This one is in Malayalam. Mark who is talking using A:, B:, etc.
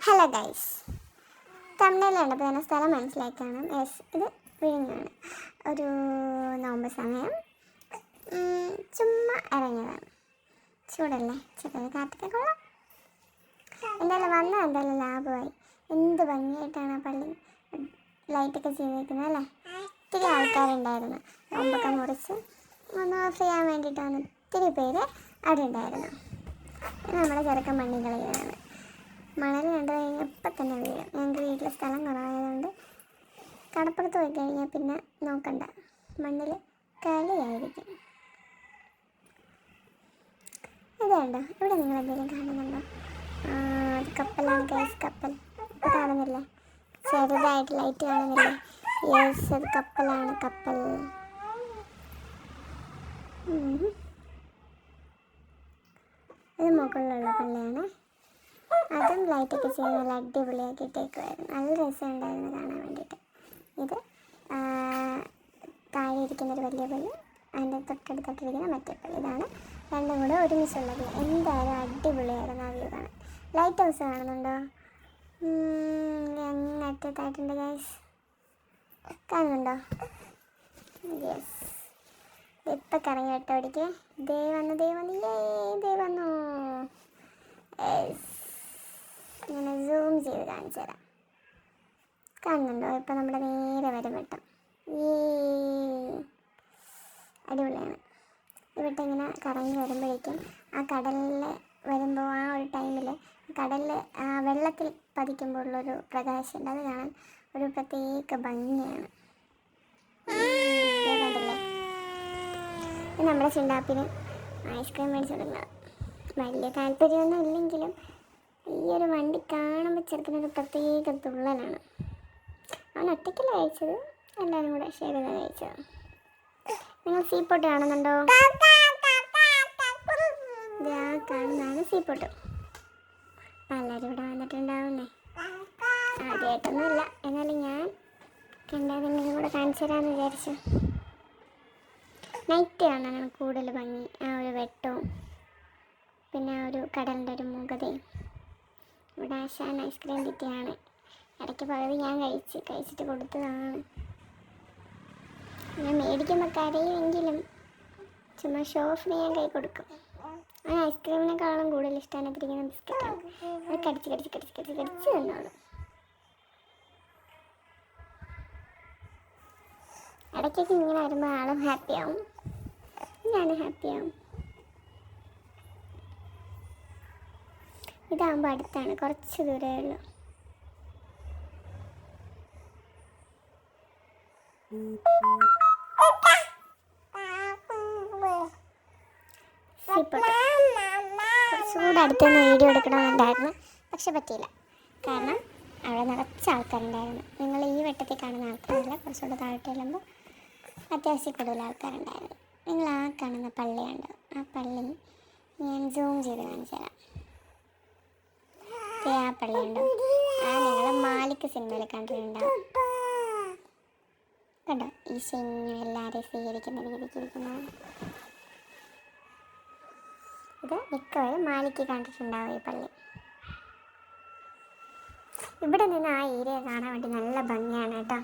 A: ഹലോ ഗൈസ്, തമിഴിൽ കണ്ടപ്പോൾ തന്നെ സ്ഥലം മനസ്സിലാക്കാണ്. യെസ്, ഇത് വിഴിഞ്ഞാണ്. ഒരു നോമ്പ് സമയം ചുമ്മാ ഇറങ്ങിയതാണ്. ചൂടല്ലേ, ചെറിയ കാറ്റൊക്കെ കൊള്ളാം. എന്തായാലും ലാഭമായി. എന്ത് ഭംഗിയായിട്ടാണ് ആ പള്ളി ലൈറ്റൊക്കെ ചെയ്തേക്കുന്നത് അല്ലേ. ഒത്തിരി ആൾക്കാരുണ്ടായിരുന്നു. നോമ്പൊക്കെ മുറിച്ച് ഒന്ന് ഓഫ് ചെയ്യാൻ വേണ്ടിയിട്ട് വന്ന് ഒത്തിരി പേര് അവിടെ ഉണ്ടായിരുന്നു. നമ്മുടെ ചെറുക്കൻ മണ്ണി കളിയാണ്. മണൽ കണ്ടു കഴിഞ്ഞാൽ ഇപ്പം തന്നെ വീഴും. ഞങ്ങൾക്ക് വീട്ടിൽ സ്ഥലം കുറവായതുകൊണ്ട് കടപ്പുറത്ത് പോയി കഴിഞ്ഞാൽ പിന്നെ നോക്കണ്ട, മണ്ണിൽ കളിയായിരിക്കും. ഇതുണ്ടോ, ഇവിടെ നിങ്ങൾ എന്തെങ്കിലും കാണുന്നുണ്ടോ? അത് കപ്പലാണ് ഗൈസ്, കപ്പൽ കാണുന്നില്ലേ? ചെറുതായിട്ട് ലൈറ്റ് കാണുന്നില്ലേ? യെസ്, അത് കപ്പലാണ്, കപ്പൽ. ഇത് മുകളിലുള്ള പള്ളിയാണ്. അതും ലൈറ്റൊക്കെ ചെയ്ത് നല്ല അടിപൊളിയാക്കി ഇട്ടേക്കുമായിരുന്നു. നല്ല രസമുണ്ടായിരുന്നു കാണാൻ വേണ്ടിയിട്ട്. ഇത് താഴെ ഇരിക്കുന്നൊരു വലിയ പള്ളി, അതിൻ്റെ തൊട്ടടുത്തിരിക്കുന്ന മറ്റേ പള്ളി. ഇതാണ് രണ്ടും കൂടെ ഒരുമിച്ചുള്ളത്. എന്തായാലും അടിപൊളിയായിരുന്നു ആ വ്യൂ കാണാൻ. ലൈറ്റ് ഹൗസ് കാണുന്നുണ്ടോ? അങ്ങറ്റത്തായിട്ടുണ്ട് ഗൈസ്, കാണുന്നുണ്ടോ? യെസ്, ഇപ്പം കറങ്ങി വെട്ടോടിക്ക്. ദേ വന്നു. യെസ്, ഇങ്ങനെ സൂം ചെയ്ത് കാണിച്ചു തരാം. കാണുന്നുണ്ടോ? ഇപ്പം നമ്മുടെ നേരെ വരും വെട്ടം. അടിപൊളിയാണ്. ഇവിടെ ഇങ്ങനെ കറങ്ങി വരുമ്പോഴേക്കും ആ കടലിൽ വരുമ്പോൾ ആ ഒരു ടൈമിൽ കടലിൽ വെള്ളത്തിൽ പതിക്കുമ്പോഴുള്ളൊരു പ്രകാശമുണ്ട്. അത് കാണാൻ ഒരു പ്രത്യേക ഭംഗിയാണ്. കണ്ടില്ലേ? ഇത് നമ്മുടെ ചിണ്ടാപ്പിന് ഐസ്ക്രീം മേടിച്ചു കൊടുക്കുന്നത്. വലിയ താല്പര്യമൊന്നും ഇല്ലെങ്കിലും ഈ ഒരു വണ്ടി കാണുമ്പോൾ ചെറുക്കിനൊരു പ്രത്യേക തുള്ളലാണ്. അവൻ ഒറ്റയ്ക്കല്ല കഴിച്ചത്, എല്ലാവരും കൂടെ ഷെയർ ചെയ്താണ് കഴിച്ചത്. നിങ്ങൾ സീപോട്ട് കാണുന്നുണ്ടോ? കാണുന്നതാണ് സീപോട്ട്. പലരും ഇവിടെ വന്നിട്ടുണ്ടാവുന്നേ. ആദ്യമായിട്ടൊന്നുമില്ല, എന്നാലും ഞാൻ കണ്ടതിനും കൂടെ കാണിച്ചു തരാമെന്ന് വിചാരിച്ചു. നൈറ്റ് കാണാനാണ് കൂടുതൽ ഭംഗി. ആ ഒരു വെട്ടവും പിന്നെ ആ ഒരു കടലിൻ്റെ ഒരു മുഖതയും. ഇവിടെ ആശാൻ ഐസ്ക്രീം കിട്ടിയാണ്. ഇടയ്ക്ക് പകുതി ഞാൻ കഴിച്ചിട്ട് കൊടുത്തതാണ്. ഞാൻ മേടിക്കുമ്പോൾ കരയുമെങ്കിലും ചുമ്മാ ഷോ ഓഫിന് ഞാൻ കൈ കൊടുക്കും. ആ ഐസ്ക്രീമിനേക്കാളും കൂടുതൽ ഇഷ്ടം അതിനകത്തിരിക്കുന്ന ബിസ്ക്കറ്റാണ്. അത് കടിച്ച് തന്നോളൂ. ഇടയ്ക്കൊക്കെ ഇങ്ങനെ വരുമ്പോൾ ആളും ഹാപ്പിയാവും, ഞാനും ഹാപ്പിയാവും. ഇതാകുമ്പോൾ അടുത്താണ്, കുറച്ച് ദൂരമേ ഉള്ളൂ. കുറച്ചുകൂടെ അടുത്തുനിന്ന് വീഡിയോ എടുക്കണമെന്നുണ്ടായിരുന്നു, പക്ഷെ പറ്റിയില്ല. കാരണം അവിടെ നിറച്ച ആൾക്കാരുണ്ടായിരുന്നു. നിങ്ങൾ ഈ വെട്ടത്തിൽ കാണുന്ന ആൾക്കാരല്ല, കുറച്ചുകൂടെ താഴോട്ട് ചെല്ലുമ്പോൾ അത്യാവശ്യം കൂടുതൽ ആൾക്കാരുണ്ടായിരുന്നു. നിങ്ങൾ ആ കാണുന്ന പള്ളിയുണ്ടോ? ആ പള്ളി ഞാൻ സൂം ചെയ്ത് കാണിച്ചു തരാം. ആ പള്ളിയുണ്ടോ? ആ നിങ്ങൾ മാലിക് സിനിമയിൽ കണ്ടിട്ടുണ്ടാവും. കണ്ടോ, ഈ ശഞ്ഞു എല്ലാവരെയും സ്വീകരിക്കുന്ന രീതിക്കിരിക്കുന്നതാണ്. ഇത് മിക്കവരും മാലിക്ക് കണ്ടിട്ടുണ്ടാവും ഈ പള്ളി. ഇവിടെ നിന്ന് ആ ഏരിയ കാണാൻ വേണ്ടി നല്ല ഭംഗിയാണ് കേട്ടോ.